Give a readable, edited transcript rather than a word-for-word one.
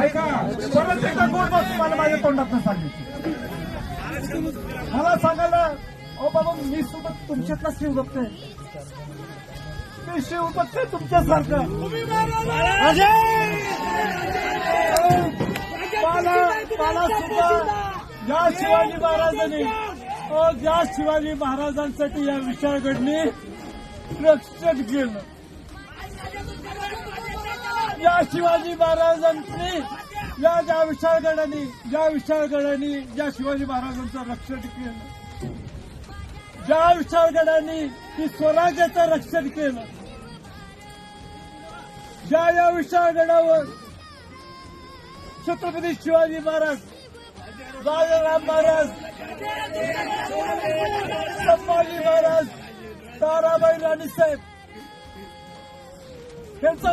ऐका, परत एकदा गोड बात तुम्हाला माझ्या तोंडातून सांगितली. मला सांगायला अहो बाबा, मी सुद्धा तुमच्यातला शिवभक्त आहे. मी शिवभक्त आहे तुमच्यासारखं. मला सुद्धा या शिवाजी महाराजांनी ज्या शिवाजी महाराजांसाठी या विशाळगडनी रक्षण केलं, या शिवाजी महाराजांनी ज्या विशाळगडाने ज्या शिवाजी महाराजांचं रक्षण केलं, ज्या विशाळगडाने ही स्वराज्याचं रक्षण केलं, या विशाळगडावर छत्रपती शिवाजी महाराज, राजाराम महाराज, संभाजी महाराज, ताराबाई राणीसाहेब यांचं